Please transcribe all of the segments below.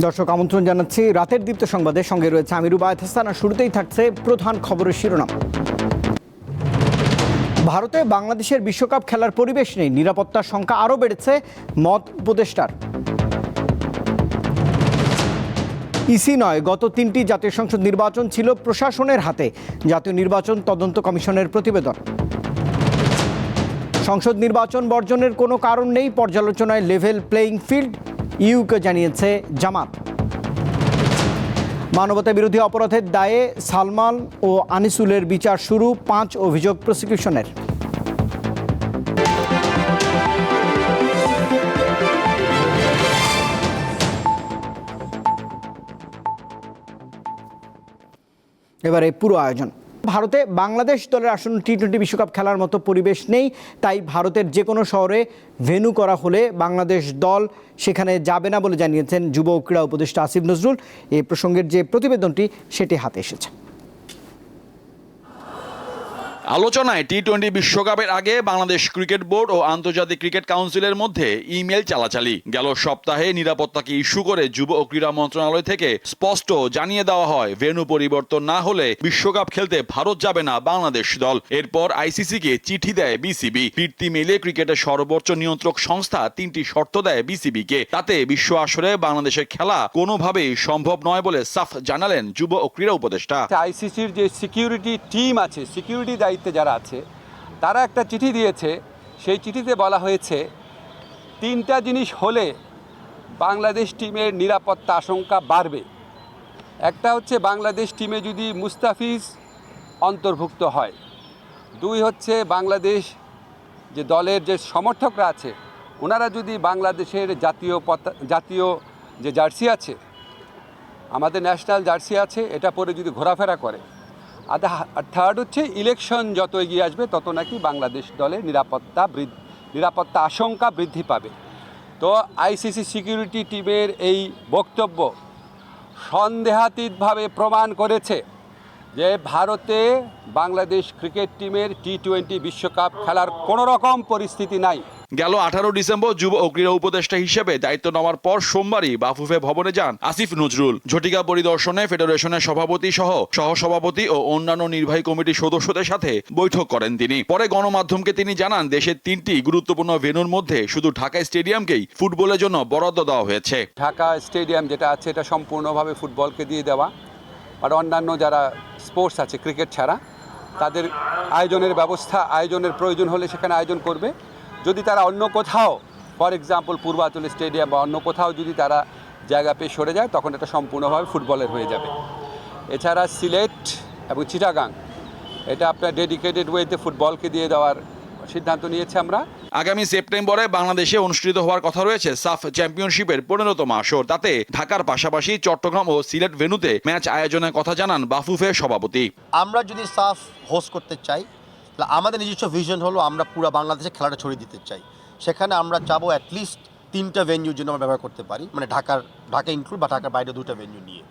দর্শক আমন্ত্রণ জানাচ্ছি রাতের দীপ্ত সংবাদের সঙ্গে রয়েছে আমি রুবায়েত হাসান। আর শুরুতেই থাকছে প্রধান খবরের শিরোনাম। ভারতে বাংলাদেশের বিশ্বকাপ খেলার পরিবেশ নেই, নিরাপত্তার সংখ্যা আরও বেড়েছে মত উপদেষ্টার। ইসি নয়, গত 3টি জাতীয় সংসদ নির্বাচন ছিল প্রশাসনের হাতে, জাতীয় নির্বাচন তদন্ত কমিশনের প্রতিবেদন। সংসদ নির্বাচন বর্জনের কোনো কারণ নেই, পর্যালোচনায় লেভেল প্লেয়িং ফিল্ড, ইউকে জানিয়েছে জামাত। মানবতা বিরোধী অপরাধের দায়ে সালমান ও আনিসুলের বিচার শুরু, 5 অভিযোগ প্রসিকিউশনের। এবারে পুরো আয়োজন। ভারতে বাংলাদেশ দলের আসন্ন টি-20 বিশ্বকাপ খেলার মতো পরিবেশ নেই, তাই ভারতের যে কোনো শহরে ভেন্যু করা হলে বাংলাদেশ দল সেখানে যাবে না বলে জানিয়েছেন যুব ও ক্রীড়া উপদেষ্টা আসিফ নজরুল। এই প্রসঙ্গের যে প্রতিবেদনটি সেটি হাতে এসেছে। আলোচনায় টি-20 বিশ্বকাপের আগে বাংলাদেশ ক্রিকেট বোর্ড ও আন্তর্জাতিক ক্রিকেট কাউন্সিলের মধ্যে ইমেল চালাচালি। গেল সপ্তাহে নিরাপত্তাকে ইস্যু করে যুব ও ক্রীড়া মন্ত্রণালয় থেকে স্পষ্ট জানিয়ে দেওয়া হয়, ভেন্যু পরিবর্তন না হলে বিশ্বকাপ খেলতে ভারত যাবে না বাংলাদেশ দল। এরপর আইসিসিকে চিঠি দেয় বিসিবি। ফিরতি মেলে ক্রিকেটের সর্বোচ্চ নিয়ন্ত্রক সংস্থা 3টি শর্ত দেয় বিসিবিকে। তাতে বিশ্ব আসরে বাংলাদেশের খেলা কোনোভাবেই সম্ভব নয় বলে সাফ জানালেন যুব ও ক্রীড়া উপদেষ্টা। আইসিসির যে সিকিউরিটি টিম আছে, সিকিউরিটি দায়িত্বে যারা আছে, তারা একটা চিঠি দিয়েছে। সেই চিঠিতে বলা হয়েছে 3টা জিনিস হলে বাংলাদেশ টিমের নিরাপত্তা আশঙ্কা বাড়বে। একটা হচ্ছে বাংলাদেশ টিমে যদি মুস্তাফিজ অন্তর্ভুক্ত হয়। 2 হচ্ছে বাংলাদেশ যে দলের যে সমর্থকরা আছে ওনারা যদি বাংলাদেশের জাতীয় যে জার্সি আছে, আমাদের ন্যাশনাল জার্সি আছে, এটা পরে যদি ঘোরাফেরা করে। আর 3rd হচ্ছে ইলেকশন যত এগিয়ে আসবে তত নাকি বাংলাদেশ দলের নিরাপত্তা আশঙ্কা বৃদ্ধি পাবে। তো আইসিসি সিকিউরিটি টিমের এই বক্তব্য সন্দেহাতীতভাবে প্রমাণ করেছে যে ভারতে বাংলাদেশ ক্রিকেট টিমের টি-20 বিশ্বকাপ খেলার কোনো রকম পরিস্থিতি নাই। গেল 18 ডিসেম্বর যুব ও ক্রীড়া উপদেষ্টা হিসেবে দায়িত্ব নেওয়ার পর সোমবারই বাফুফে ভবনে যান আসিফ নজরুল। ঝটিকা পরিদর্শনে ফেডারেশনের সভাপতি সহ সহসভাপতি ও অন্যান্য নির্বাহী কমিটির সদস্যদের সাথে বৈঠক করেন তিনি। পরে গণমাধ্যমকে তিনি জানান, দেশের 3টি গুরুত্বপূর্ণ ভেন্যুর মধ্যে শুধু ঢাকা স্টেডিয়ামকেই ফুটবলের জন্য বরাদ্দ দেওয়া হয়েছে। ঢাকা স্টেডিয়াম যেটা আছে এটা সম্পূর্ণভাবে ফুটবলকে দিয়ে দেওয়া, আর অন্যান্য যারা স্পোর্টস আছে ক্রিকেট ছাড়া তাদের আয়োজনের প্রয়োজন হলে সেখানে আয়োজন করবে। যদি তারা অন্য কোথাও, ফর এক্সাম্পল পূর্বাঞ্চল স্টেডিয়াম বা অন্য কোথাও যদি তারা জায়গা পেয়ে সরে যায়, তখন এটা সম্পূর্ণভাবে ফুটবলের হয়ে যাবে। এছাড়া সিলেট এবং চিটাগাং এটা আপনার ডেডিকেটেড ওয়েতে ফুটবলকে দিয়ে দেওয়ার সিদ্ধান্ত নিয়েছে আমরা। আগামী সেপ্টেম্বরে বাংলাদেশে অনুষ্ঠিত হওয়ার কথা রয়েছে সাফ চ্যাম্পিয়নশিপের 15তম আসর। তাতে ঢাকার পাশাপাশি চট্টগ্রাম ও সিলেট ভেন্যুতে ম্যাচ আয়োজনের কথা জানান বাফুফের সভাপতি। আমরা যদি সাফ হোস্ট করতে চাই, তাহলে আমাদের নিজস্ব ভিশন হলো আমরা পুরো বাংলাদেশে খেলাটা ছড়িয়ে দিতে চাই। সেখানে আমরা চাবো অ্যাটলিস্ট 3টা ভেন্যুর জন্য আমরা ব্যবহার করতে পারি, মানে ঢাকা ইনক্লুড বা ঢাকার বাইরে 2টা ভেন্যু নিয়ে।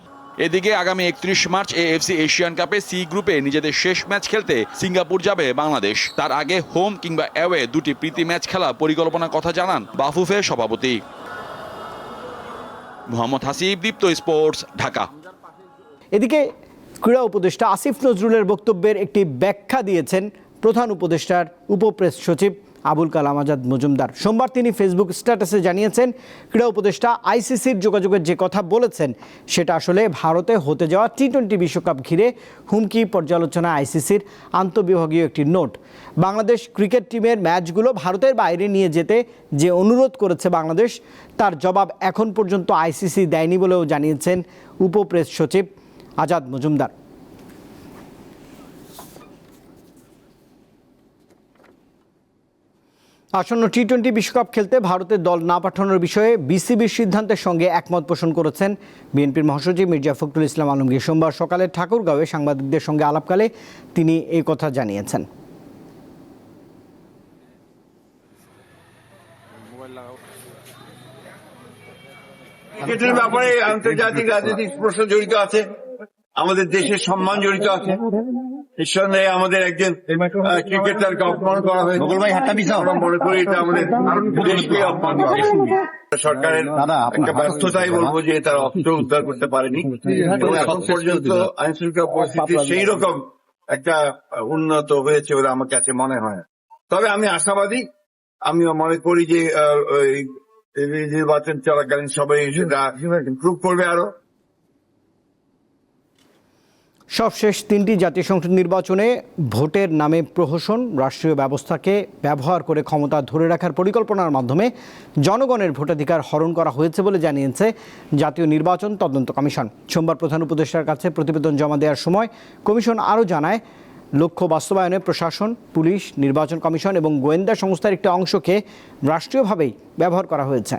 এদিকে আগামী 31 মার্চ এএফসি এশিয়ান কাপে সি গ্রুপে নিজেদের শেষ ম্যাচ খেলতে সিঙ্গাপুর যাবে বাংলাদেশ। তার আগে হোম কিংবা অ্যাওয়ে 2টি প্রীতি ম্যাচ খেলা পরিকল্পনার কথা জানান বাফুফের সভাপতি। মোহাম্মদ হাসিব, দীপ্ত স্পোর্টস, ঢাকা। এদিকে ক্রীড়া উপদেষ্টা আসিফ নজরুলের বক্তব্যের একটি ব্যাখ্যা দিয়েছেন প্রধান উপদেষ্টার উপপ্রেস সচিব আবুল কালাম আজাদ মজুমদার। সোমবার তিনি ফেসবুক স্ট্যাটাসে জানিয়েছেন, ক্রীড়া উপদেষ্টা আইসিসির যোগাযোগের যে কথা বলেছেন সেটা আসলে ভারতে হতে যাওয়া টি-20 বিশ্বকাপ ঘিরে হুমকি পর্যালোচনা আইসিসির আন্তঃবিভাগীয় একটি নোট। বাংলাদেশ ক্রিকেট টিমের ম্যাচগুলো ভারতের বাইরে নিয়ে যেতে যে অনুরোধ করেছে বাংলাদেশ, তার জবাব এখন পর্যন্ত আইসিসি দেয়নি বলেও জানিয়েছেন উপপ্রেস সচিব আজাদ মজুমদার। আসন্ন টি-20 বিশ্বকাপ খেলতে ভারতের দল না পাঠানোর বিষয়ে বিসিবির সিদ্ধান্তের সঙ্গে একমত পোষণ করেছেন বিএনপির মহাসচিব মির্জা ফখরুল ইসলাম আলমগীর। সোমবার সকালে ঠাকুরগাঁওয়ে সাংবাদিকদের সঙ্গে আলাপকালে তিনি এই কথা জানিয়েছেন। ক্রিকেটের ব্যাপারে আন্তর্জাতিক রাজনৈতিক প্রশ্ন জড়িত আছে, আমাদের দেশের সম্মান জড়িত আছে। নিঃসন্দেহে আমাদের একজন ক্রিকেটারকে অপমান করা হয়েছে। আমরা মনে করি এটা আমাদের দেশকে অপমান করা হয়েছে। সরকারের একটা ব্যর্থতাই বলবো যে তারা অস্ত্র উদ্ধার করতে পারেনি এবং এখন পর্যন্ত আইন শৃঙ্খলা পরিস্থিতি সেই রকম একটা উন্নত হয়েছে বলে আমার কাছে মনে হয় না। তবে আমি আশাবাদী, আমি মনে করি যে এই নির্বাচন চলাকালীন সবাই ইমপ্রুভ করবে আরো। সবশেষ তিনটি জাতীয় সংসদ নির্বাচনে ভোটের নামে প্রহসন, রাষ্ট্রীয় ব্যবস্থাকে ব্যবহার করে ক্ষমতা ধরে রাখার পরিকল্পনার মাধ্যমে জনগণের ভোটাধিকার হরণ করা হয়েছে বলে জানিয়েছে জাতীয় নির্বাচন তদন্ত কমিশন। সোমবার প্রধান উপদেষ্টার কাছে প্রতিবেদন জমা দেওয়ার সময় কমিশন আরও জানায়, লক্ষ্য বাস্তবায়নে প্রশাসন, পুলিশ, নির্বাচন কমিশন এবং গোয়েন্দা সংস্থার একটি অংশকে রাষ্ট্রীয়ভাবেই ব্যবহার করা হয়েছে।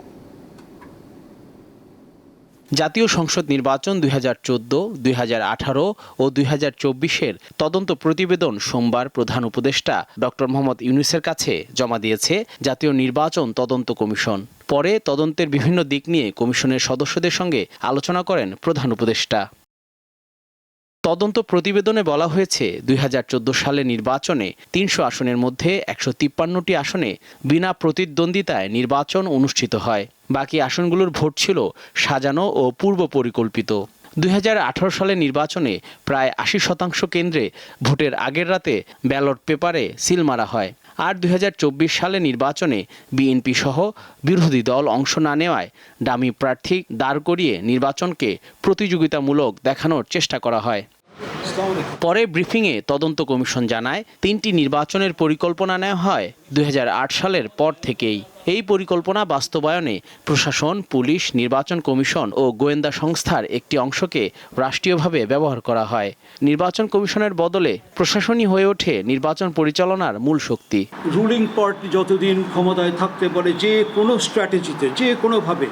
জাতীয় সংসদ নির্বাচন 2014, 2018 ও 2024-এর তদন্ত প্রতিবেদন সোমবার প্রধান উপদেষ্টা ডক্টর মোহাম্মদ ইউনূসের কাছে জমা দিয়েছে জাতীয় নির্বাচন তদন্ত কমিশন। পরে তদন্তের বিভিন্ন দিক নিয়ে কমিশনের সদস্যদের সঙ্গে আলোচনা করেন প্রধান উপদেষ্টা। তদন্ত প্রতিবেদনে বলা হয়েছে 2014 সালের নির্বাচনে 300 আসনের মধ্যে 153টি আসনে বিনা প্রতিদ্বন্দ্বিতায় নির্বাচন অনুষ্ঠিত হয়। বাকি আসনগুলোর ভোট ছিল সাজানো ও পূর্ব পরিকল্পিত। 2018 সালের নির্বাচনে প্রায় 80% কেন্দ্রে ভোটের আগের রাতে ব্যালট পেপারে সিল মারা হয়। আর 2024 সালের নির্বাচনে বিএনপি সহ বিরোধী দল অংশ না নেওয়ায় ডামি প্রার্থী দাঁড় করিয়ে নির্বাচনকে প্রতিযোগিতামূলক দেখানোর চেষ্টা করা হয়। পরে ব্রিফিংয়ে তদন্ত কমিশন জানায়, 3টি নির্বাচনের পরিকল্পনা নেওয়া হয় 2008 সালের পর থেকেই। এই পরিকল্পনা বাস্তবায়নে প্রশাসন, পুলিশ, নির্বাচন কমিশন ও গোয়েন্দা সংস্থার একটি অংশকে রাষ্ট্রীয়ভাবে ব্যবহার করা হয়। নির্বাচন কমিশনের বদলে প্রশাসনই হয়ে ওঠে নির্বাচন পরিচালনার মূল শক্তি। রুলিং পার্টি যতদিন ক্ষমতায় থাকতে পারে যে কোনো স্ট্র্যাটেজিতে, যে কোনোভাবে,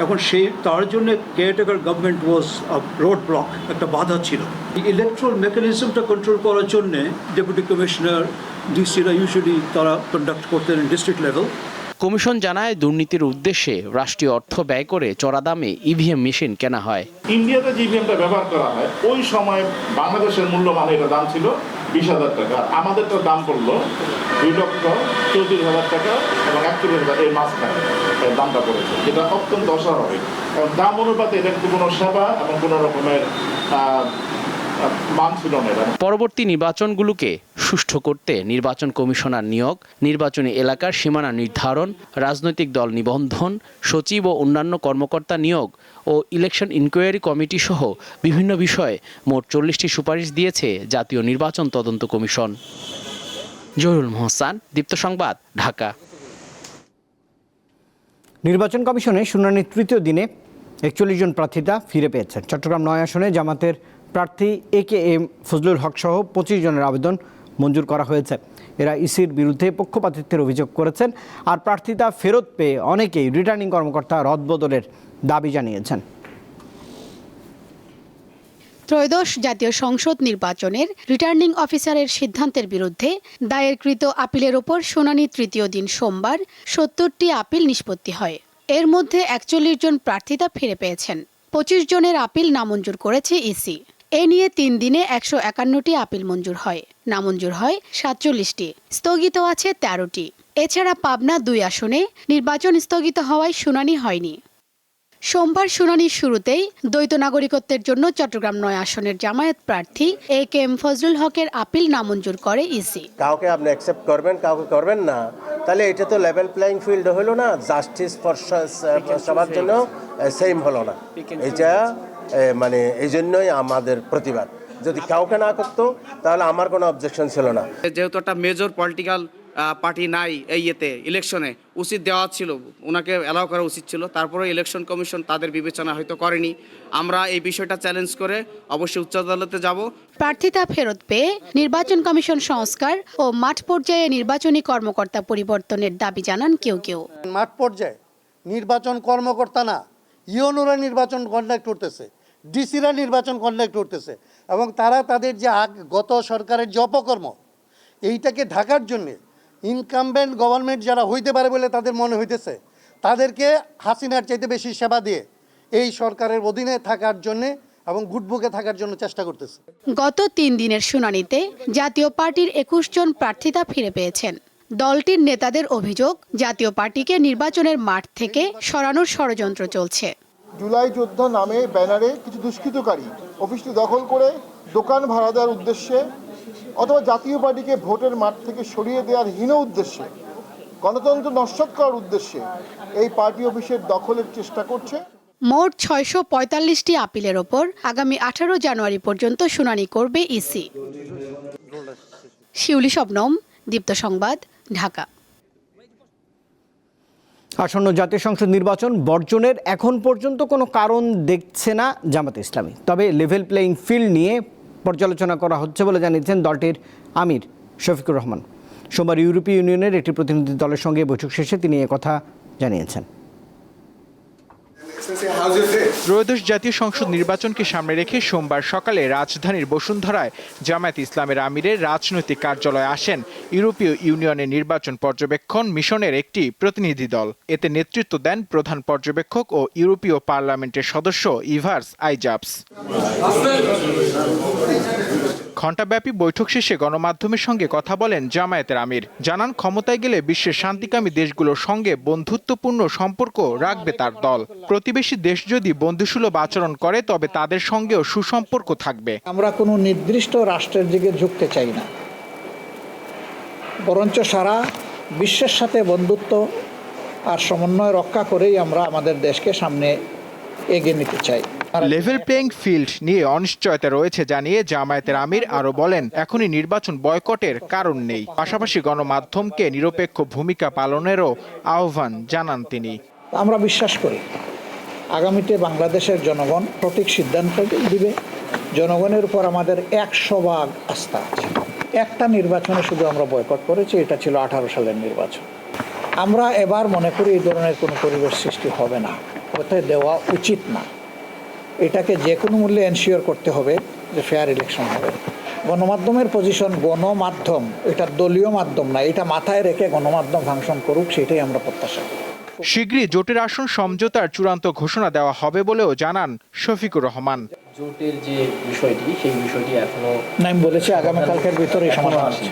এখন তার জন্য কেয়ারটেকার গভর্নমেন্ট ওয়াজ রোড ব্লক, একটা বাধা ছিল। ইলেকট্রাল মেকানিজমটা কন্ট্রোল করার জন্য ডেপুটি কমিশনার, ডিসিরা ইউজুয়ালি তারা কন্ডাক্ট করতেন ডিস্ট্রিক্ট লেভেল। কমিশন জানায়, দুর্নীতির উদ্দেশ্যে রাষ্ট্রীয় অর্থ ব্যয় করে চড়া দামে ইভিএম মেশিন কেনা হয়। ইন্ডিয়াতে যে ইভিএমটা ব্যবহার করা হয় ওই সময় বাংলাদেশের মূল্যমান এটার দাম ছিল 20,000 টাকা, আমাদেরটার দাম পড়লো 2,34,000 টাকা এবং 41,000, এই মাঝখানে দামটা পড়েছে, যেটা অত্যন্ত অস্বাভাবিক। এবং দাম অনুপাতে এটা কিন্তু কোনো সেবা এবং কোনো রকমের মান ছিল না। পরবর্তী নির্বাচনগুলোকে সুষ্ঠু করতে নির্বাচন কমিশনার নিয়োগ, নির্বাচনী এলাকার সীমানা নির্ধারণ, রাজনৈতিক দল নিবন্ধন, সচিব ও অন্যান্য কর্মকর্তা নিয়োগ ও ইলেকশন ইনকোয়ারি কমিটি সহ বিভিন্ন বিষয়ে মোট 40টি সুপারিশ দিয়েছে জাতীয় নির্বাচন তদন্ত কমিশন। জহিরুল মোহসান, দীপ্ত সংবাদ, ঢাকা। নির্বাচন কমিশনে শুনানির তৃতীয় দিনে 41 জন প্রার্থীতা ফিরে পেয়েছেন। চট্টগ্রাম 9 আসনে জামাতের প্রার্থী AKM ফজলুল হক সহ 25 জনের আবেদন মঞ্জুর করা হয়েছে। এরা ইসির বিরুদ্ধে পক্ষপাতিত্বের অভিযোগ করেছেন। আর প্রার্থিতা ফেরত পেয়ে অনেকেই রিটার্নিং কর্মকর্তা রদবদলের দাবি জানিয়েছেন। ত্রয়োদশ জাতীয় সংসদ নির্বাচনের রিটার্নিং অফিসারের সিদ্ধান্তের বিরুদ্ধে দায়েরকৃত আপিলের ওপর শুনানি তৃতীয় দিন সোমবার 70টি আপিল নিষ্পত্তি হয়। এর মধ্যে 41 জন প্রার্থিতা ফিরে পেয়েছেন। 25 জনের আপিল নামঞ্জুর করেছে ইসি। এ নিয়ে 3 দিনে 151টি আপিল মঞ্জুর হয়, নামঞ্জুর হয় 47টি, স্থগিত আছে 13টি। এছাড়া পাবনা 2 আসনে নির্বাচন স্থগিত হওয়ায় শুনানি হয়নি। সোমবার শুনানির শুরুতেই দ্বৈত নাগরিকত্বের জন্য চট্টগ্রাম 9 আসনের জামায়াত প্রার্থী AKM ফজলুল হকের আপিল নামঞ্জুর করে ইসি। কাউকে আপনি অ্যাকসেপ্ট করবেন, কাউকে করবেন না, তাহলে এটা তো লেভেল প্লেইং ফিল্ড হলো না, জাস্টিস ফর সবার জন্য সেম হলো না। এটা মানে এই জন্যই আমাদের প্রতিবাদ। যদি কাউকে না করতো তাহলে আমার কোনো অবজেকশন ছিল না। যেহেতু একটা মেজর পলিটিক্যাল পার্টি নাই এই ইলেকশনে, উচিত দেওয়া ছিল, ওনাকে অ্যালাউ করা উচিত ছিল। তারপরে ইলেকশন কমিশন তাদের বিবেচনা হয়তো করেনি। আমরা এই বিষয়টা চ্যালেঞ্জ করে অবশ্যই উচ্চ আদালতে যাব। প্রার্থিতা ফেরত পেয়ে নির্বাচন কমিশন সংস্কার ও মাঠ পর্যায়ে নির্বাচনী কর্মকর্তা পরিবর্তনের দাবি জানান কেউ কেউ। মাঠ পর্যায়ে নির্বাচন কর্মকর্তা না, ইউনোরা নির্বাচন কন্ডাক্ট করতেছে, ডিসিরা নির্বাচন কন্ডাক্ট করতেছে এবং তারা তাদের যে গত সরকারের যে অপকর্ম এইটাকে ঢাকার জন্যে ইনকামবেন্ট গভর্নমেন্ট যারা হইতে পারে বলে তাদের মনে হইতেছে, তাদেরকে হাসিনার চাইতে বেশি সেবা দিয়ে এই সরকারের অধীনে থাকার জন্যে এবং গুডবুকে থাকার জন্য চেষ্টা করতেছে। গত 3 দিনের শুনানিতে জাতীয় পার্টির 21 জন প্রার্থিতা ফিরে পেয়েছেন। দলটির নেতাদের অভিযোগ, জাতীয় পার্টিকে নির্বাচনের মাঠ থেকে সরানোর ষড়যন্ত্র চলছে। জুলাই যোদ্ধা নামে ব্যানারে কিছু দুষ্কৃতকারী অফিসটি দখল করে দোকান ভাড়া দেওয়ার উদ্দেশ্যে অথবা জাতীয় পার্টিকে ভোটের মাঠ থেকে সরিয়ে দেওয়ার হীন উদ্দেশ্যে, গণতন্ত্র নস্যাৎ করার উদ্দেশ্যে এই পার্টি অফিসের দখলের চেষ্টা করছে। মোট 645টি আপিলের ওপর আগামী 18 জানুয়ারি পর্যন্ত শুনানি করবে ইসি। শিউলি শবনম, দীপ্ত সংবাদ, ঢাকা। আসন্ন জাতীয় সংসদ নির্বাচন বর্জনের এখন পর্যন্ত কোনো কারণ দেখছে না জামাতে ইসলামী। তবে লেভেল প্লেয়িং ফিল্ড নিয়ে পর্যালোচনা করা হচ্ছে বলে জানিয়েছেন দলটির আমির শফিকুর রহমান। সোমবার ইউরোপীয় ইউনিয়নের একটি প্রতিনিধি দলের সঙ্গে বৈঠক শেষে তিনি একথা জানিয়েছেন। ত্রয়োদশ জাতীয় সংসদ নির্বাচনকে সামনে রেখে সোমবার সকালে রাজধানীর বসুন্ধরায় জামায়াত ইসলামের আমিরের রাজনৈতিক কার্যালয়ে আসেন ইউরোপীয় ইউনিয়নের নির্বাচন পর্যবেক্ষণ মিশনের একটি প্রতিনিধি দল। এতে নেতৃত্ব দেন প্রধান পর্যবেক্ষক ও ইউরোপীয় পার্লামেন্টের সদস্য ইভার্স আইজাবস। ঘণ্টাব্যাপী বৈঠক শেষে গণমাধ্যমের সঙ্গে কথা বলেন জামায়াতের আমির। জানান, ক্ষমতায় গেলে বিশ্বের শান্তিকামী দেশগুলোর সঙ্গে বন্ধুত্বপূর্ণ সম্পর্ক রাখবে তার দল। প্রতিবেশী দেশ যদি বন্ধুসুলভ আচরণ করে তবে তাদের সঙ্গেও সুসম্পর্ক থাকবে। আমরা কোনো নির্দিষ্ট রাষ্ট্রের দিকে ঝুঁকতে চাই না, বরঞ্চ সারা বিশ্বের সাথে বন্ধুত্ব আর সমন্বয় রক্ষা করেই আমরা আমাদের দেশকে সামনে এগিয়ে নিতে চাই। লেভেল প্লেইং ফিল্ড নিয়ে অনিশ্চয়তা রয়েছে জানিয়ে জামায়াতের আমির আরো বলেন, এখনই নির্বাচন বয়কটের কারণ নেই। পাশাপাশি গণমাধ্যমকে নিরপেক্ষ ভূমিকা পালনেরও আহ্বান জানান তিনি। আমরা বিশ্বাস করি আগামীতে বাংলাদেশের জনগণ সঠিক সিদ্ধান্ত দিবে। জনগণের উপর আমাদের 100% আস্থা আছে। একটা নির্বাচনে শুধু আমরা বয়কট করেছি, এটা ছিল 18 সালের নির্বাচন। আমরা এবার মনে করি এই ধরনের কোনো পরিবেশ সৃষ্টি হবে না, হতে দেওয়া উচিত না। এটাকে যে কোনো মূল্যে এনশিওর করতে হবে যে ফেয়ার ইলেকশন হবে। গণমাধ্যমের পজিশন, গণমাধ্যম এটা দলীয় মাধ্যম না, এটা মাথায় রেখে গণমাধ্যম ফাংশন করুক, সেটাই আমরা প্রত্যাশা করি। শীঘ্রই জোটের আসন সমঝোতার চূড়ান্ত ঘোষণা দেওয়া হবে বলেও জানান শফিকুর রহমান। জোটের যে বিষয়টি, সেই বিষয়টি এখনো আমি বলেছি আগামীকালকের ভিতরেই সমাধান আছে।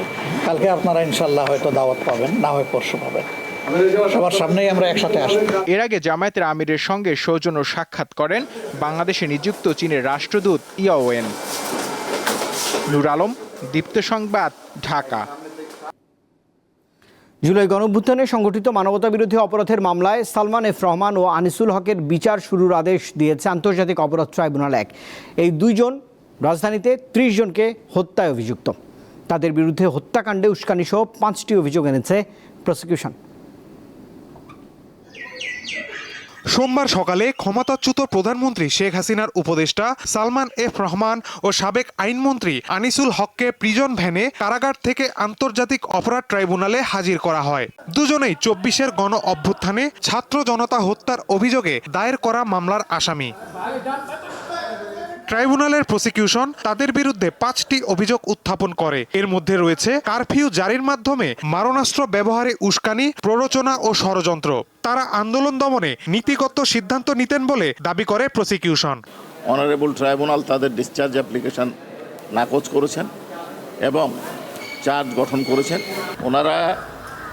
কালকে আপনারা ইনশাল্লাহ হয়তো দাওয়াত পাবেন, না হয় পরশু পাবেন। সবার সামনেই আমরা একসাথে আসব। এর আগে জামায়াতের আমিরের সঙ্গে সৌজন্য সাক্ষাৎ করেন বাংলাদেশে নিযুক্ত চীনের রাষ্ট্রদূত ইয়াওয়েন। নূর আলম, দীপ্ত সংবাদ, ঢাকা। জুলাই গণঅভ্যুত্থানে সংগঠিত মানবতাবিরোধী অপরাধের মামলায় সালমান এফ রহমান ও আনিসুল হকের বিচার শুরুর আদেশ দিয়েছে আন্তর্জাতিক অপরাধ ট্রাইব্যুনাল 1। এই দুইজন রাজধানীতে 30 জনকে হত্যায় অভিযুক্ত। তাদের বিরুদ্ধে হত্যাকাণ্ডে উস্কানি সহ 5টি অভিযোগ এনেছে প্রসিকিউশন। সোমবার সকালে ক্ষমতাচ্যুত প্রধানমন্ত্রী শেখ হাসিনার উপদেষ্টা সালমান এফ রহমান ও সাবেক আইনমন্ত্রী আনিসুল হককে প্রিজন ভ্যানে কারাগার থেকে আন্তর্জাতিক অপরাধ ট্রাইব্যুনালে হাজির করা হয়। দুজনেই 24-এর গণ অভ্যুত্থানে ছাত্র জনতা হত্যার অভিযোগে দায়ের করা মামলার আসামি। ট্রাইব্যুনালের প্রসিকিউশন তাদের বিরুদ্ধে 5টি অভিযোগ উত্থাপন করে। এর মধ্যে রয়েছে কারফিউ জারির মাধ্যমে মারণাস্ত্র ব্যবহারে উস্কানি, প্ররোচনা ও ষড়যন্ত্র। তারা আন্দোলন দমনে নীতিগত সিদ্ধান্ত নিতেন বলে দাবি করে প্রসিকিউশন। অনারেবল ট্রাইব্যুনাল তাদের ডিসচার্জ অ্যাপ্লিকেশন নাকচ করেছেন এবং চার্জ গঠন করেছেন। ওনারা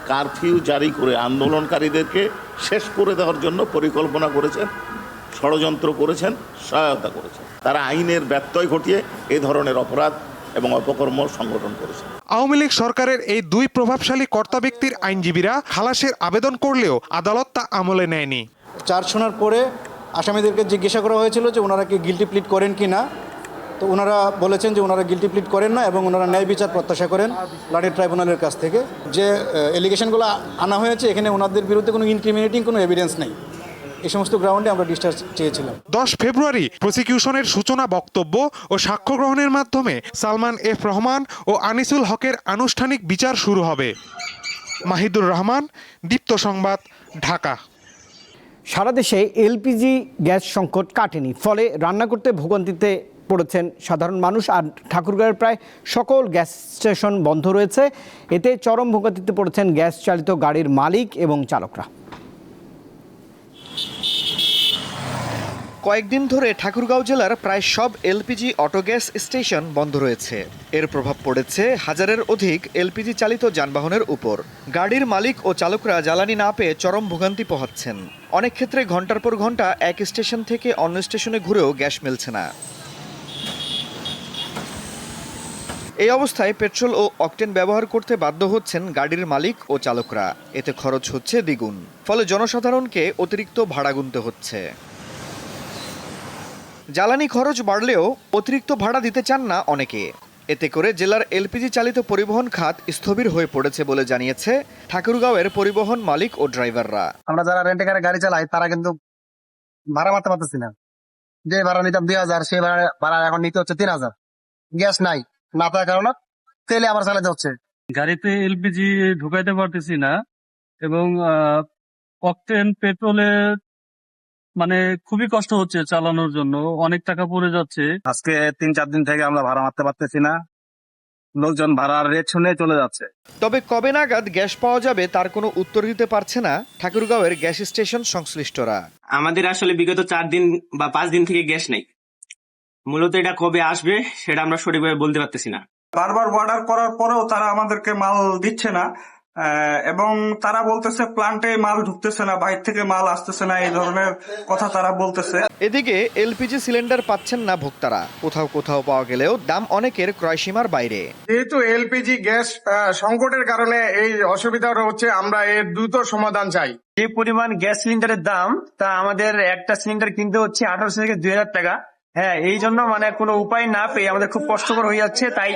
কারফিউ জারি করে আন্দোলনকারীদেরকে শেষ করে দেওয়ার জন্য পরিকল্পনা করেছেন, ষড়যন্ত্র করেছেন, সহায়তা করেছেন। তারা আইনের ব্যত্যয় ঘটিয়ে এই ধরনের অপরাধ এবং অপকর্ম সংগঠন করেছে। আওয়ামী লীগ সরকারের এই দুই প্রভাবশালী কর্তা ব্যক্তির আইনজীবীরা খালাসের আবেদন করলেও আদালত তা আমলে নেয়নি। চার্জ শোনার পরে আসামিদেরকে জিজ্ঞাসা করা হয়েছিল যে ওনারা কি গিলটি প্লিড করেন কি না। তো ওনারা বলেছেন যে ওনারা গিলটি প্লিড করেন না এবং ওনারা ন্যায় বিচার প্রত্যাশা করেন লাঠি ট্রাইব্যুনালের কাছ থেকে। যে এলিগেশনগুলো আনা হয়েছে এখানে ওনাদের বিরুদ্ধে কোনো ইনক্রিমিনেটিং কোনো এভিডেন্স নেই। এই সমস্ত গ্রাউন্ডে আমরা ডিসচার্জ চেয়েছিলাম। 10 ফেব্রুয়ারি প্রসিকিউশনের সূচনা বক্তব্য ও সাক্ষ্য গ্রহণের মাধ্যমে সালমান এফ রহমান ও আনিসুল হকের আনুষ্ঠানিক বিচার শুরু হবে। মাহিদুর রহমান, দীপ্ত সংবাদ, ঢাকা। সারা দেশে এলপিজি গ্যাস সংকট কাটেনি, ফলে রান্না করতে ভোগান্তিতে পড়েছেন সাধারণ মানুষ। আর ঠাকুরগাঁওয়ের প্রায় সকল গ্যাস স্টেশন বন্ধ রয়েছে। এতে চরম ভোগান্তিতে পড়েছেন গ্যাস চালিত গাড়ির মালিক এবং চালকরা। কয়েকদিন ধরে ঠাকুরগাঁও জেলার প্রায় সব এলপিজি অটো গ্যাস স্টেশন বন্ধ রয়েছে। এর প্রভাব পড়েছে হাজারের অধিক এলপিজি চালিত যানবাহনের উপর। গাড়ির মালিক ও চালকরা জ্বালানি না পেয়ে চরম ভোগান্তি পোহাচ্ছেন। অনেক ক্ষেত্রে ঘন্টার পর ঘন্টা এক স্টেশন থেকে অন্য স্টেশনে ঘুরেও গ্যাস মিলছে না। এই অবস্থায় পেট্রোল ও অকটেন ব্যবহার করতে বাধ্য হচ্ছেন গাড়ির মালিক ও চালকরা। এতে খরচ হচ্ছে দ্বিগুণ, ফলে জনসাধারণকে অতিরিক্ত ভাড়া গুনতে হচ্ছে। জ্বালানি খরচ বাড়লেও অতিরিক্ত ভাড়া দিতে চান না অনেকে। এতে করে জেলার এলপিজি চালিত পরিবহন খাত স্থবির হয়ে পড়েছে বলে জানিয়েছে ঠাকুরগাঁওয়ের পরিবহন মালিক ও ড্রাইভাররা। আমরা যারা রেন্টে কারে গাড়ি চালাই তারা কিন্তু ভাড়া মারতে পারতেছি না। যে ভাড়া নিতাম 2000, সেই ভাড়া এখন নিতে হচ্ছে 3000। গ্যাস নাই, না থাকার কারণে তেলে আবার চালাতে হচ্ছে। গাড়িতে এলপিজি ঢুকাইতে পারতেছি না এবং অকটেন পেট্রোলের মানে খুবই কষ্ট হচ্ছে চালানোর জন্য, অনেক টাকা পড়ে যাচ্ছে। আজকে 3-4 দিন থেকে আমরা ভাড়া মারতে পারতেছি না, লোকজন ভাড়ার রেট শুনে চলে যাচ্ছে। তবে কবে নাগাদ গ্যাস পাওয়া যাবে তার কোনো উত্তর দিতে পারছে না ঠাকুরগাঁওয়ের গ্যাস স্টেশন সংশ্লিষ্টরা। আমাদের আসলে বিগত 4 দিন বা 5 দিন থেকে গ্যাস নেই। মূলত এটা কবে আসবে সেটা আমরা সঠিকভাবে বলতে পারতেছি না। বারবার অর্ডার করার পরেও তারা আমাদেরকে মাল দিচ্ছে না এবং তারা বলতেছে প্লান্টে মাল ঢুকতেছে না, বাইরে থেকে মাল আসতেছে না, এই ধরনের কথা তারা বলতেছে। এদিকে এলপিজি সিলিন্ডার পাচ্ছেন না ভোক্তারা। কোথাও কোথাও পাওয়া গেলেও দাম অনেকের ক্রয়সীমার বাইরে। যেহেতু এলপিজি গ্যাস সংকটের কারণে এই অসুবিধাটা হচ্ছে, আমরা এর দ্রুত সমাধান চাই। যে পরিমাণ গ্যাস সিলিন্ডারের দাম, তা আমাদের একটা সিলিন্ডার কিনতে হচ্ছে 1800 থেকে 2000 টাকা। হ্যাঁ, এই জন্য মানে কোনো উপায় না পেয়ে আমাদের খুব কষ্টকর হয়ে যাচ্ছে। তাই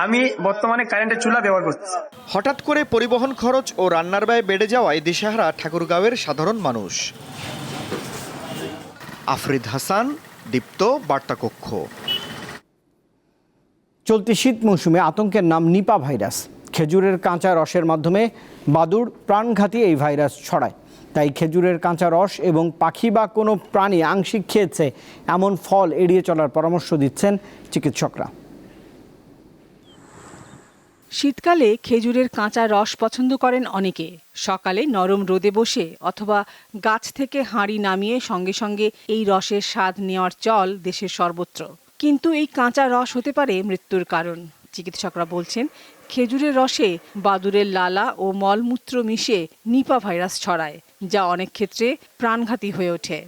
আমি বর্তমানে কারেন্টের চুলা ব্যবহার করছি। হঠাৎ করে পরিবহন খরচ ও রান্নার ব্যয় বেড়ে যাওয়ায় দিশেহারা ঠাকুরগাঁওয়ের সাধারণ মানুষ। আফরিদ হাসান, দীপ্ত, বার্তাকক্ষ। চলতি শীত মৌসুমে আতঙ্কের নাম নিপা ভাইরাস। খেজুরের কাঁচা রসের মাধ্যমে বাদুড় প্রাণঘাতী এই ভাইরাস ছড়ায়। তাই খেজুরের কাঁচা রস এবং পাখি বা কোনো প্রাণী আংশিক খেয়েছে এমন ফল এড়িয়ে চলার পরামর্শ দিচ্ছেন চিকিৎসকরা। শীতকালে খেজুরের কাঁচা রস পছন্দ করেন অনেকে। সকালে নরম রোদে বসে অথবা গাছ থেকে হাঁড়ি নামিয়ে সঙ্গে সঙ্গে এই রসের স্বাদ নেওয়ার চল দেশের সর্বত্র। কিন্তু এই কাঁচা রস হতে পারে মৃত্যুর কারণ। চিকিৎসকরা বলছেন, খেজুরের রসে বাদুড়ের লালা ও মলমূত্র মিশে নিপা ভাইরাস ছড়ায়, যা অনেক ক্ষেত্রে প্রাণঘাতী হয়ে ওঠে।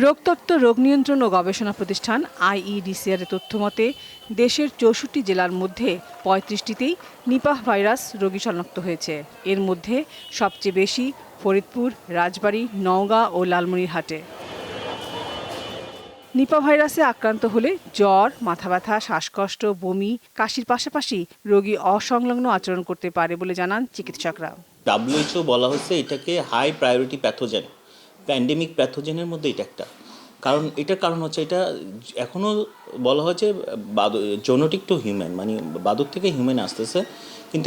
রোগতত্ত্ব, রোগ নিয়ন্ত্রণ ও গবেষণা প্রতিষ্ঠান IEDCR এর তথ্য মতে দেশের 64 জেলার মধ্যে 35টিতেই নিপাহ ভাইরাস রোগী শনাক্ত হয়েছে। এর মধ্যে সবচেয়ে বেশি ফরিদপুর, রাজবাড়ী, নওগাঁ ও লালমনিরহাটে। নিপা ভাইরাসে আক্রান্ত হলে জ্বর, মাথা ব্যথা, শ্বাসকষ্ট, বমি, কাশির পাশাপাশি রোগী অসংলগ্ন আচরণ করতে পারে বলে জানান চিকিৎসকরা। WHO বলা হয়েছে এটাকে হাই প্রায়োরিটি প্যাথোজেন, প্যান্ডেমিক প্যাথোজেনের মধ্যে এটা একটা। এটার কারণ হচ্ছে এটা এখনও বলা হয়েছে জোনোটিক টু হিউম্যান, মানে বাদুর থেকে হিউম্যান আসতেছে, কিন্তু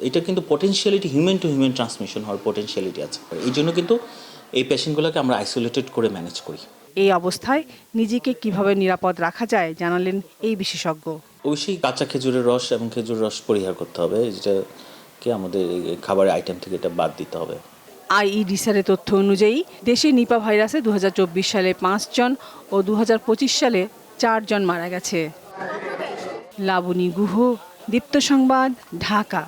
এটা কিন্তু potentiality human two human transmission হওয়ার পটেনশিয়ালিটি আছে। এই জন্য কিন্তু এই পেশেন্টগুলোকে আমরা আইসোলেটেড করে ম্যানেজ করি। এই অবস্থায় নিজেকে কিভাবে নিরাপদ রাখা যায় জানালেন এই বিশেষজ্ঞ। অবশ্যই কাঁচা খেজুরের রস এবং খেজুর রস পরিহার করতে হবে, যেটাকে আমাদের খাবারের আইটেম থেকে এটা বাদ দিতে হবে। IEDCR এর তথ্য অনুযায়ী দেশে নিপা ভাইরাসে 2024 সালে 5 জন ও 2025 সালে 4 জন মারা গেছে। লাবণী গুহ, দীপ্ত সংবাদ, ঢাকা।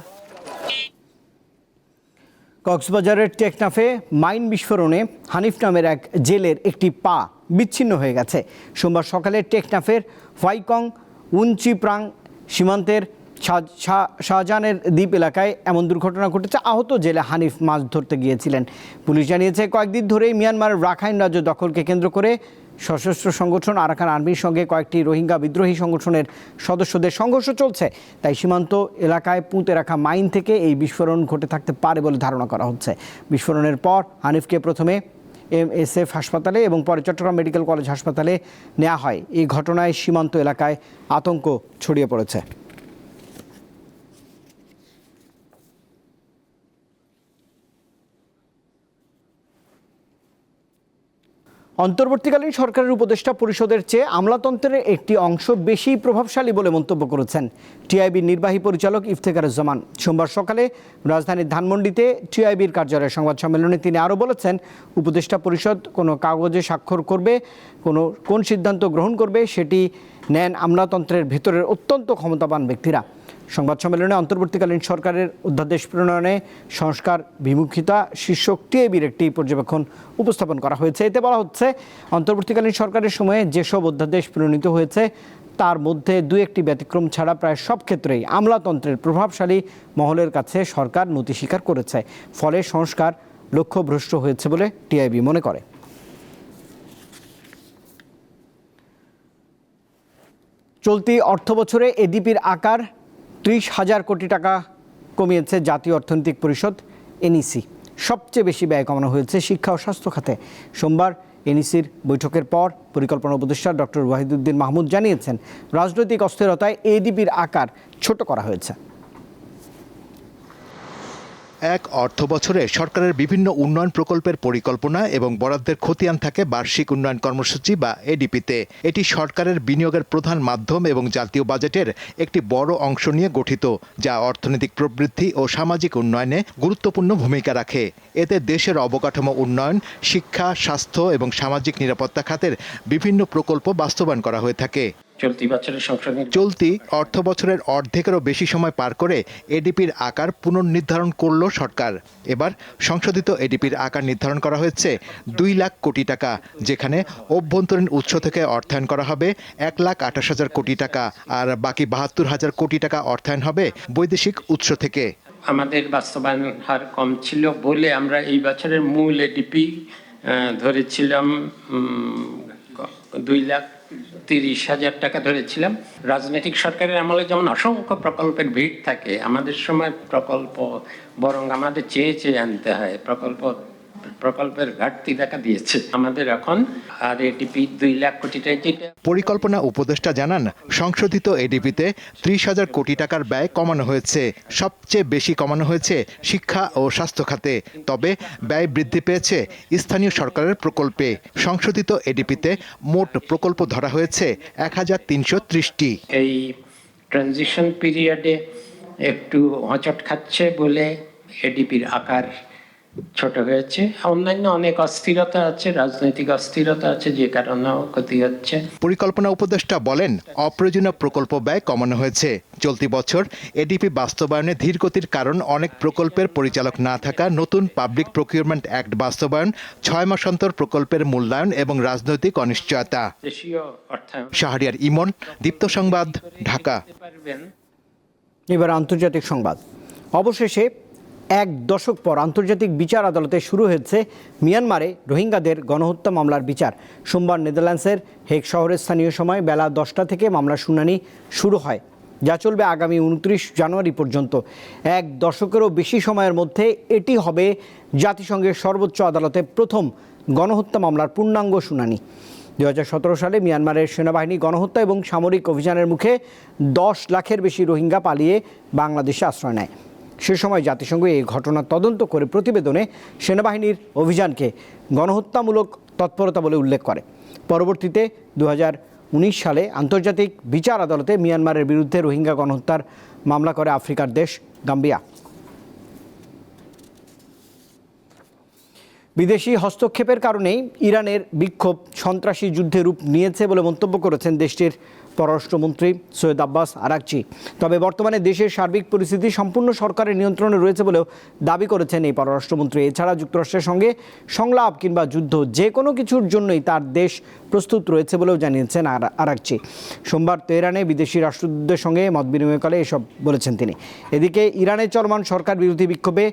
কক্সবাজারের টেকনাফে মাইন বিস্ফোরণে হানিফ নামের এক জেলের একটি পা বিচ্ছিন্ন হয়ে গেছে। সোমবার সকালে টেকনাফের ফাইকং উঞ্চিপ্রাং সীমান্তের শাহজাহানের দ্বীপ এলাকায় এমন দুর্ঘটনা ঘটেছে। আহত জেলে হানিফ মাছ ধরতে গিয়েছিলেন। পুলিশ জানিয়েছে, কয়েকদিন ধরেই মিয়ানমারের রাখাইন রাজ্য দখলকে কেন্দ্র করে সশস্ত্র সংগঠন আরাকান আর্মির সঙ্গে কয়েকটি রোহিঙ্গা বিদ্রোহী সংগঠনের সদস্যদের সংঘর্ষ চলছে। তাই সীমান্ত এলাকায় পুঁতে রাখা মাইন থেকে এই বিস্ফোরণ ঘটে থাকতে পারে বলে ধারণা করা হচ্ছে। বিস্ফোরণের পর হানিফকে প্রথমে MSF হাসপাতালে এবং পরে চট্টগ্রাম মেডিকেল কলেজ হাসপাতালে নেওয়া হয়। এই ঘটনায় সীমান্ত এলাকায় আতঙ্ক ছড়িয়ে পড়েছে। অন্তর্বর্তীকালীন সরকারের উপদেষ্টা পরিষদের চেয়ে আমলাতন্ত্রের একটি অংশ বেশি প্রভাবশালী বলে মন্তব্য করেছেন টিআইবির নির্বাহী পরিচালক ইফতেখারুজ্জামান। সোমবার সকালে রাজধানীর ধানমন্ডিতে টিআইবির কার্যালয়ে সংবাদ সম্মেলনে তিনি আরও বলেছেন, উপদেষ্টা পরিষদ কোনো কাগজে স্বাক্ষর করবে, কোন সিদ্ধান্ত গ্রহণ করবে সেটি নেন আমলাতন্ত্রের ভেতরের অত্যন্ত ক্ষমতাবান ব্যক্তিরা। সংবাদ সম্মেলনে অন্তর্বর্তীকালীন সরকারের অধ্যাদেশ প্রণয়নে সংস্কার বিমুখিতা শীর্ষক টিআইবির একটি পর্যবেক্ষণ উপস্থাপন করা হয়েছে। এতে বলা হচ্ছে, অন্তর্বর্তীকালীন সরকারের সময়ে যেসব অধ্যাদেশ প্রণীত হয়েছে তার মধ্যে দু একটি ব্যতিক্রম ছাড়া প্রায় সব ক্ষেত্রেই আমলাতন্ত্রের প্রভাবশালী মহলের কাছে সরকার নতি স্বীকার করেছে। ফলে সংস্কার লক্ষ্যভ্রষ্ট হয়েছে বলে টিআইবি মনে করে। চলতি অর্থবছরে এডিপির আকার 30,000 কোটি টাকা কমিয়েছে জাতীয় অর্থনৈতিক পরিষদ এনইসি। সবচেয়ে বেশি ব্যয় কমানো হয়েছে শিক্ষা ও স্বাস্থ্য খাতে। সোমবার এনইসির বৈঠকের পর পরিকল্পনা উপদেষ্টা ডক্টর ওয়াহিদুদ্দিন মাহমুদ জানিয়েছেন, রাজনৈতিক অস্থিরতায় এডিপির আকার ছোট করা হয়েছে। এক অর্থবছরে সরকারের বিভিন্ন উন্নয়ন প্রকল্পের পরিকল্পনা এবং বরাদ্দের খতিয়ান থাকে বার্ষিক উন্নয়ন কর্মসূচি বা এডিপিতে। এটি সরকারের বিনিয়োগের প্রধান মাধ্যম এবং জাতীয় বাজেটের একটি বড় অংশ নিয়ে গঠিত, যা অর্থনৈতিক প্রবৃদ্ধি ও সামাজিক উন্নয়নে গুরুত্বপূর্ণ ভূমিকা রাখে। এতে দেশের অবকাঠামো উন্নয়ন, শিক্ষা, স্বাস্থ্য এবং সামাজিক নিরাপত্তা খাতের বিভিন্ন প্রকল্প বাস্তবায়ন করা হয়ে থাকে। চলতি অর্থ বছরের অর্ধেকেরও বেশি সময় পার করে এডিপির আকার পুনর্নির্ধারণ করল সরকার। এবার সংশোধিত এডিপির আকার নির্ধারণ করা হয়েছে 2 লাখ কোটি টাকা, যেখানে অভ্যন্তরীণ উৎস থেকে অর্থায়ন করা হবে 1,28,000 কোটি টাকা, আর বাকি 72,000 কোটি টাকা অর্থায়ন হবে বৈদেশিক উৎস থেকে। আমাদের বাস্তবায়ন হার কম ছিল বলে আমরা এই বছরের মূল এডিপি ধরেছিলাম 2,30,000 টাকা ধরেছিলাম। রাজনৈতিক সরকারের আমলে যেমন অসংখ্য প্রকল্পের ভিড় থাকে, আমাদের সময় প্রকল্প বরং আমাদের চেয়ে আনতে হয়। প্রকল্পের ঘাটতি দেখা দিয়েছে আমাদের এখন। আর এডিপি 2 লাখ কোটি টাকা। পরিকল্পনা উপদেষ্টা জানান, সংশোধিত এডিপিতে 30,000 কোটি টাকার ব্যয় কমানো হয়েছে। সবচেয়ে বেশি কমানো হয়েছে শিক্ষা ও স্বাস্থ্য খাতে, তবে ব্যয় বৃদ্ধি পেয়েছে স্থানীয় সরকারের প্রকল্পে। সংশোধিত এডিপিতে মোট প্রকল্প ধরা হয়েছে 1,330টি। এই ট্রানজিশন পিরিয়ডে একটু হোঁচট খাচ্ছে বলে এডিপির আকার ছোট হয়েছে। অন্যান্য অনেক অস্থিরতা আছে, রাজনৈতিক অস্থিরতা আছে, যে কারণেও ক্ষতি হচ্ছে। পরিকল্পনা উপদেষ্টা বলেন, অপ্রয়োজনীয় প্রকল্প ব্যয় কমানো হয়েছে। চলতি বছর এডিপি বাস্তবায়নে ধীরগতির কারণ অনেক প্রকল্পের পরিচালক না থাকা, নতুন পাবলিক প্রকিউরমেন্ট অ্যাক্ট বাস্তবায়ন, 6 মাস অন্তর প্রকল্পের মূল্যায়ন এবং রাজনৈতিক অনিশ্চয়তা। শাহরিয়ার ইমন, দীপ্ত সংবাদ, ঢাকা। এবার আন্তর্জাতিক সংবাদ। অবশেষে 1 দশক পর আন্তর্জাতিক বিচার আদালতে শুরু হয়েছে মিয়ানমারে রোহিঙ্গাদের গণহত্যা মামলার বিচার। সোমবার নেদারল্যান্ডসের হেগ শহরের স্থানীয় সময় বেলা 10টা থেকে মামলার শুনানি শুরু হয়, যা চলবে আগামী 29 জানুয়ারি পর্যন্ত। 1 দশকেরও বেশি সময়ের মধ্যে এটি হবে জাতিসংঘের সর্বোচ্চ আদালতে প্রথম গণহত্যা মামলার পূর্ণাঙ্গ শুনানি। 2017 সালে মিয়ানমারের সেনাবাহিনী গণহত্যা এবং সামরিক অভিযানের মুখে 10 লাখের বেশি রোহিঙ্গা পালিয়ে বাংলাদেশে আশ্রয় নেয়। সে সময় জাতিসংঘ এই ঘটনার তদন্ত করে প্রতিবেদনে সেনাবাহিনীর অভিযানকে গণহত্যামূলক তৎপরতা বলে উল্লেখ করে। পরবর্তীতে 2019 সালে আন্তর্জাতিক বিচার আদালতে মিয়ানমারের বিরুদ্ধে রোহিঙ্গা গণহত্যার মামলা করে আফ্রিকার দেশ গাম্বিয়া। বিদেশি হস্তক্ষেপের কারণেই ইরানের বিক্ষোভ সন্ত্রাসী যুদ্ধে রূপ নিয়েছে বলে মন্তব্য করেছেন দেশটির পররাষ্ট্রমন্ত্রী সৈয়দ আব্বাস আরাকচি। তবে বর্তমানে দেশের সার্বিক পরিস্থিতি সম্পূর্ণ সরকারের নিয়ন্ত্রণে রয়েছে বলেও দাবি করেছেন এই পররাষ্ট্রমন্ত্রী। এছাড়া যুক্তরাষ্ট্রের সঙ্গে সংলাপ কিংবা যুদ্ধ যে কোনো কিছুর জন্যই তার দেশ প্রস্তুত রয়েছে বলেও জানিয়েছেন আরাকচি। সোমবার তেহরানে বিদেশি রাষ্ট্রদূতদের সঙ্গে মতবিনিময়কালে এসব বলেছেন তিনি। এদিকে ইরানে চলমান সরকার বিরোধী বিক্ষোভে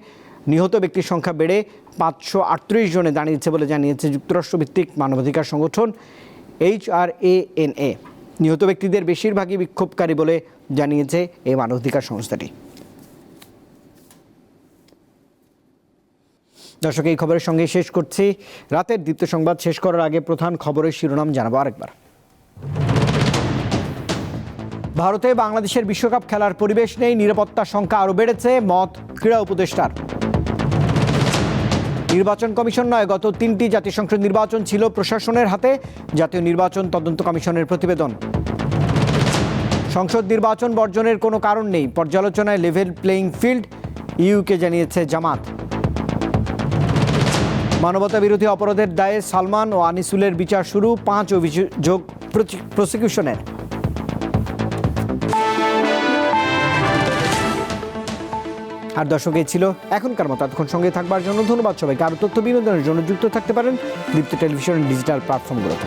নিহত ব্যক্তির সংখ্যা বেড়ে 538 জনে দাঁড়িয়েছে বলে জানিয়েছে যুক্তরাষ্ট্রভিত্তিক মানবাধিকার সংগঠন HRANA। নিহত ব্যক্তিদের বেশিরভাগই বিক্ষোভকারী বলে জানিয়েছে এই মানবাধিকার সংস্থাটি। দর্শক, এই খবরের সঙ্গে শেষ করছি রাতের দীপ্ত সংবাদ। শেষ করার আগে প্রধান খবরের শিরোনাম জানাবো আরেকবার। ভারতে বাংলাদেশের বিশ্বকাপ খেলার পরিবেশ নেই, নিরাপত্তার সংখ্যা আরও বেড়েছে, মত ক্রীড়া উপদেষ্টার। নির্বাচন কমিশন নয়, গত 3টি জাতীয় সংসদ নির্বাচন ছিল প্রশাসনের হাতে। জাতীয় নির্বাচন তদন্ত কমিশনের প্রতিবেদন। সংসদ নির্বাচন বর্জনের কোনো কারণ নেই, পর্যালোচনায় লেভেল প্লেইং ফিল্ড, ইউকে জানিয়েছে জামাত। মানবতা বিরোধী অপরাধের দায়ে সালমান ও আনিসুলের বিচার শুরু, 5 অভিযোগ প্রসিকিউশনের। আর দর্শক, এই ছিল এখনকার মতো। এতক্ষণ সঙ্গে থাকবার জন্য ধন্যবাদ সবাইকে। আরও তথ্য বিনোদনের জন্য যুক্ত থাকতে পারেন দীপ্ত টেলিভিশন ডিজিটাল প্ল্যাটফর্মগুলোতে।